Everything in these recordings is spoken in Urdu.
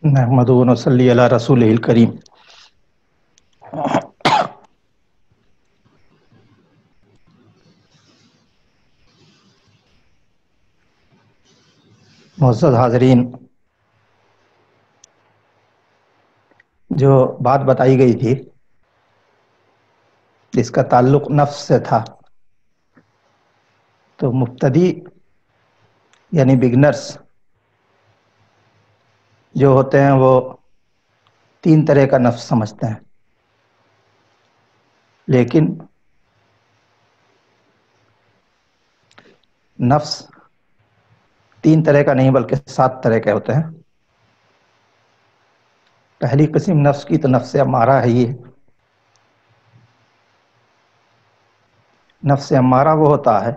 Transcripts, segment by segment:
نحمد و نصلی علی رسول الکریم۔ معزز حاضرین، جو بات بتائی گئی تھی جس کا تعلق نفس سے تھا، تو مبتدی یعنی بگنرز جو ہوتے ہیں وہ تین طرح کا نفس سمجھتے ہیں، لیکن نفس تین طرح کا نہیں بلکہ 7 طرح کے ہوتے ہیں۔ پہلی قسم نفس کی تو نفس امارہ ہے۔ یہ نفس امارہ وہ ہوتا ہے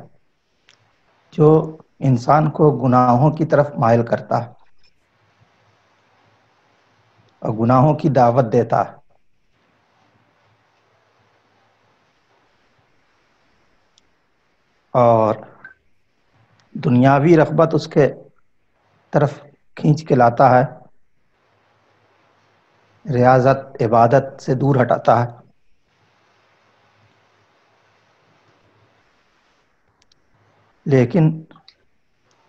جو انسان کو گناہوں کی طرف مائل کرتا ہے اور گناہوں کی دعوت دیتا ہے، اور دنیاوی رغبت اس کے طرف کھینچ کے لاتا ہے، ریاضت عبادت سے دور ہٹاتا ہے۔ لیکن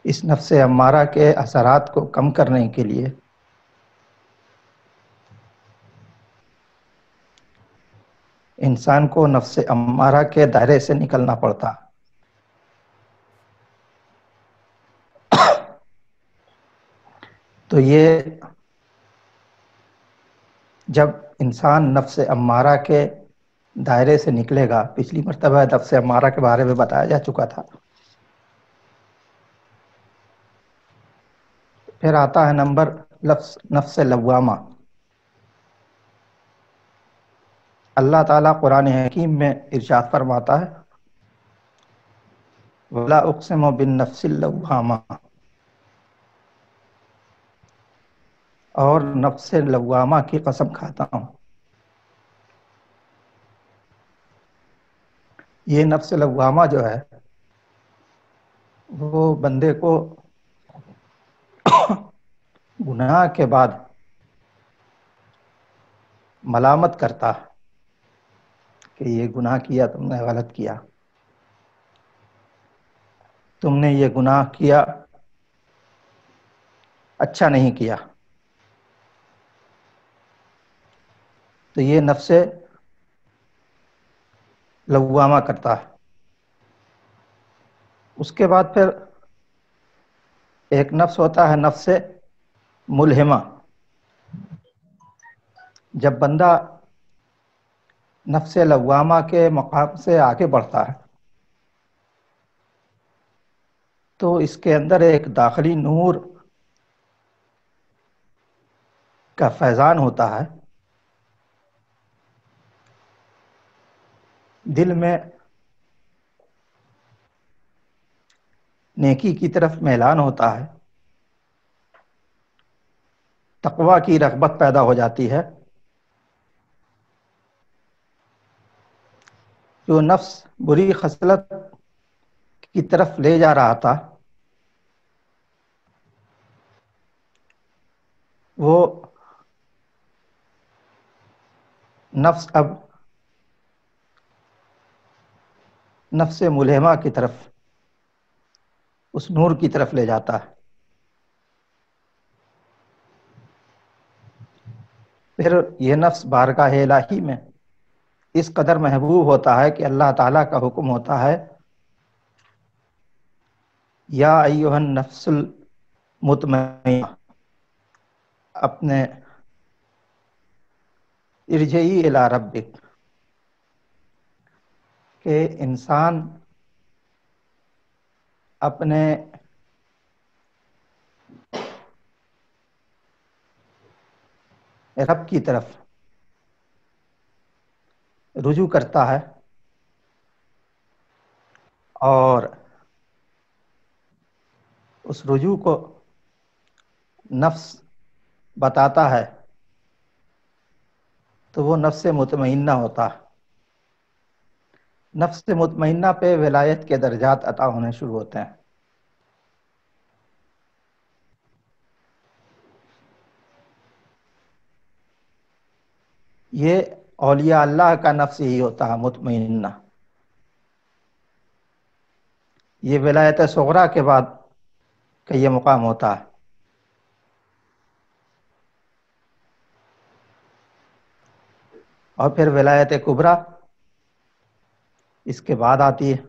اس نفس امارہ کے اثرات کو کم کرنے کے لیے انسان کو نفس امارہ کے دائرے سے نکلنا پڑتا۔ تو یہ جب انسان نفس امارہ کے دائرے سے نکلے گا، پچھلی مرتبہ نفس امارہ کے بارے میں بتایا جا چکا تھا، پھر آتا ہے نمبر نفس لوامہ۔ اللہ تعالیٰ قرآن حکیم میں ارشاد فرماتا ہے وَلَا أُقْسِمُ بِالنَّفْسِ اللَّوَّامَةِ، اور نفس لوامہ کی قسم کھاتا ہوں۔ یہ نفس لوامہ جو ہے وہ بندے کو گناہ کے بعد ملامت کرتا ہے کہ یہ گناہ کیا، تم نے غلط کیا، تم نے یہ گناہ کیا، اچھا نہیں کیا۔ تو یہ نفس لوامہ کرتا ہے۔ اس کے بعد پھر ایک نفس ہوتا ہے نفس ملہمہ۔ جب بندہ نفس لوامہ کے مقام سے آگے بڑھتا ہے تو اس کے اندر ایک داخلی نور کا فیضان ہوتا ہے، دل میں نیکی کی طرف میلان ہوتا ہے، تقویٰ کی رغبت پیدا ہو جاتی ہے۔ جو نفس بری خصلت کی طرف لے جا رہا تھا وہ نفس اب نفس ملہمہ کی طرف، اس نور کی طرف لے جاتا ہے۔ پھر یہ نفس بارگاہ الہی میں اس قدر محبوب ہوتا ہے کہ اللہ تعالیٰ کا حکم ہوتا ہے یا ایھا النفس المطمئنہ، اپنے ارجعی الی ربک، کہ انسان اپنے رب کی طرف رجوع کرتا ہے اور اس رجوع کو نفس بتاتا ہے تو وہ نفس مطمئنہ ہوتا ہے۔ نفس مطمئنہ پہ ولایت کے درجات عطا ہونے شروع ہوتے ہیں۔ یہ اولیاء اللہ کا نفس ہی ہوتا ہے مطمئنہ. یہ ولایت صغریٰ کے بعد کا یہ مقام ہوتا ہے. اور پھر ولایت کبریٰ اس کے بعد آتی ہے.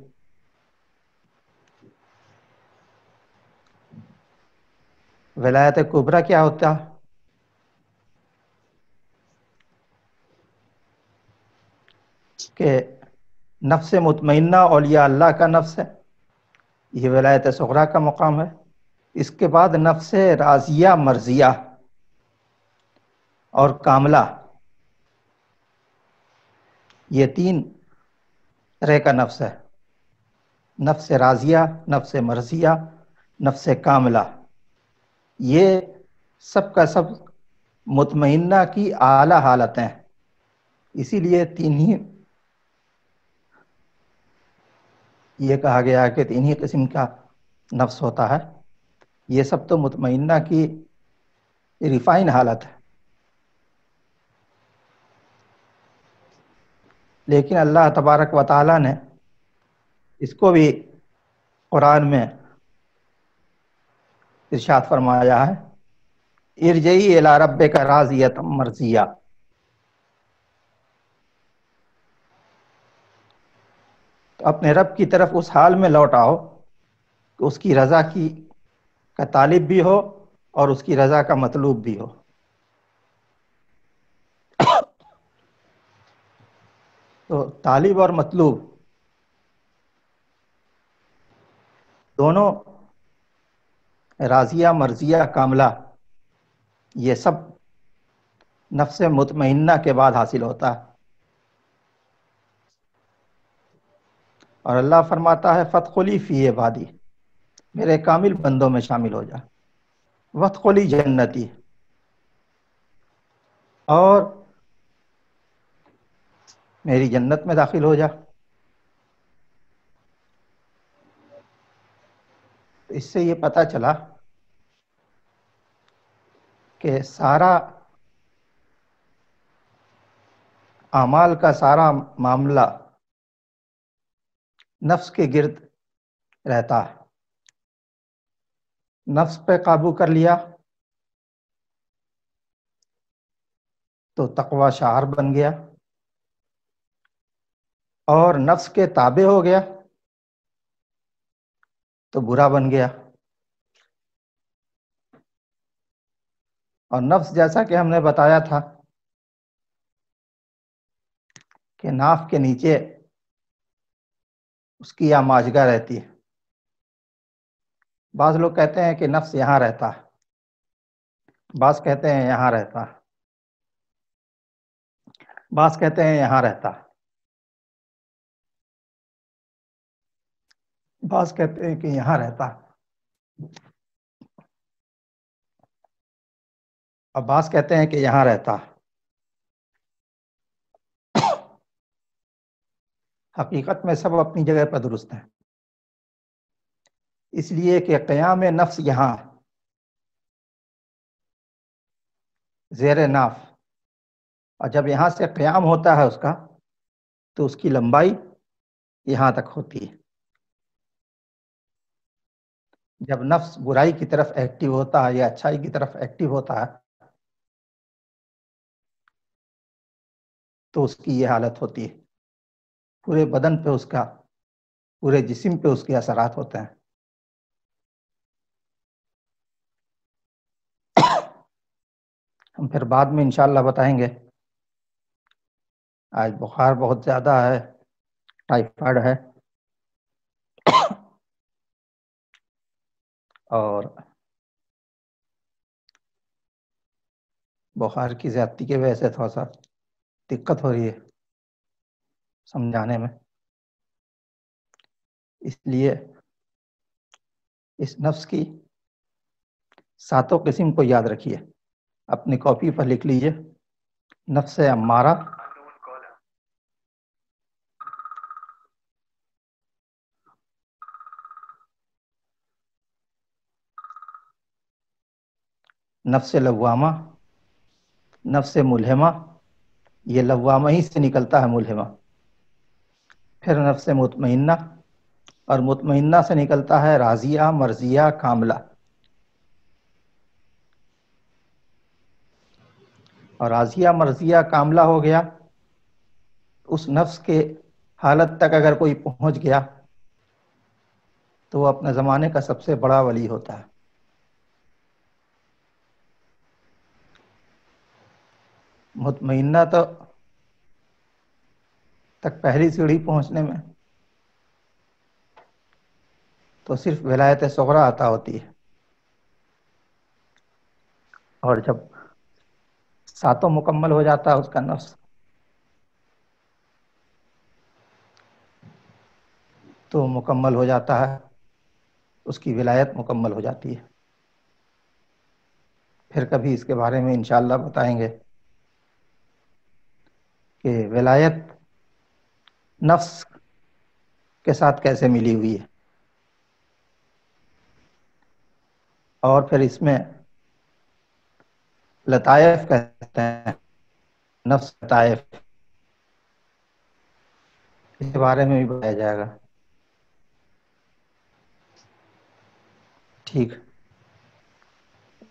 ولایت کبریٰ کیا ہوتا ہے؟ کہ نفس مطمئنہ اولیاء اللہ کا نفس ہے، یہ ولایت صغریٰ کا مقام ہے. اس کے بعد نفس راضیہ مرضیہ اور کاملہ، یہ 3 طرح کا نفس ہے. نفس راضیہ، نفس مرضیہ، نفس کاملہ، یہ سب کا سب مطمئنہ کی اعلیٰ حالتیں ہیں. اسی لیے 3 ہی یہ کہا گیا کہ 3 ہی قسم کا نفس ہوتا ہے. یہ سب تو مطمئنہ کی ریفائن حالت ہے. لیکن اللہ تبارک و تعالیٰ نے اس کو بھی قرآن میں ارشاد فرمایا ہے، ارجعی الی ربک راضیۃ مرضیہ. تو اپنے رب کی طرف اس حال میں لوٹ آؤ کہ اس کی رضا کا طالب بھی ہو اور اس کی رضا کا مطلوب بھی ہو. تو طالب اور مطلوب دونوں، راضیہ مرضیہ کاملہ، یہ سب نفس مطمئنہ کے بعد حاصل ہوتا ہے. اور اللہ فرماتا ہے فادخلی فی عبادی، میرے کامل بندوں میں شامل ہو جا. وادخلی جنتی، اور میری جنت میں داخل ہو جا. اس سے یہ پتہ چلا کہ سارا اعمال کا سارا معاملہ نفس کے گرد رہتا ہے. نفس پہ قابو کر لیا تو تقوی شعار بن گیا، اور نفس کے تابع ہو گیا تو برا بن گیا. اور نفس، جیسا کہ ہم نے بتایا تھا کہ ناف کے نیچے اس کی آماجگاہ رہتی ہے. بعض لوگ کہتے ہیں کہ نفس یہاں رہتا ہے، بعض کہتے ہیں یہاں رہتا ہے، بعض کہتے ہیں یہاں رہتا ہے، بعض کہتے ہیں کہ یہاں رہتا ہے، اور بعض کہتے ہیں کہ یہاں رہتا ہے. حقیقت میں سب اپنی جگہ پر درست ہیں، اس لیے کہ قیام نفس یہاں زیر ناف، اور جب یہاں سے قیام ہوتا ہے اس کا تو اس کی لمبائی یہاں تک ہوتی ہے. جب نفس برائی کی طرف ایکٹیو ہوتا ہے یا اچھائی کی طرف ایکٹیو ہوتا ہے تو اس کی یہ حالت ہوتی ہے. پورے بدن پہ اس کا، پورے جسم پہ اس کے اثرات ہوتے ہیں. ہم پھر بعد میں انشاءاللہ بتائیں گے. آج بخار بہت زیادہ ہے، ٹائیفائڈ ہے، اور بخار کی زیادتی کی وجہ سے تھوڑا سا دقت ہو رہی ہے سمجھانے میں. اس لیے اس نفس کی 7 قسم کو یاد رکھیے، اپنی کاپی پر لکھ لیجئے. نفس امارہ، نفس لوامہ، نفس ملہمہ، یہ لوامہ ہی سے نکلتا ہے ملہمہ، پھر نفس مطمئنہ، اور مطمئنہ سے نکلتا ہے راضیہ، مرضیہ، کاملہ، اور راضیہ مرضیہ کاملہ ہو گیا. اس نفس کے حالت تک اگر کوئی پہنچ گیا تو وہ اپنے زمانے کا سب سے بڑا ولی ہوتا ہے. مطمئنہ تو تک پہلی سیڑھی پہنچنے میں تو صرف ولایت صغریٰ عطا ہوتی ہے، اور جب ساتوں مکمل ہو جاتا ہے اس کا نفس تو مکمل ہو جاتا ہے، اس کی ولایت مکمل ہو جاتی ہے. پھر کبھی اس کے بارے میں انشاءاللہ بتائیں گے کہ ولایت نفس کے ساتھ کیسے ملی ہوئی ہے. اور پھر اس میں لطائف کہتے ہیں، نفس لطائف، اس کے بارے میں بھی بتایا جائے گا. ٹھیک،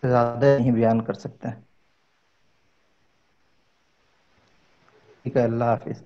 زیادہ نہیں بیان کر سکتے ہیں. ٹھیک ہے، اللہ حافظ.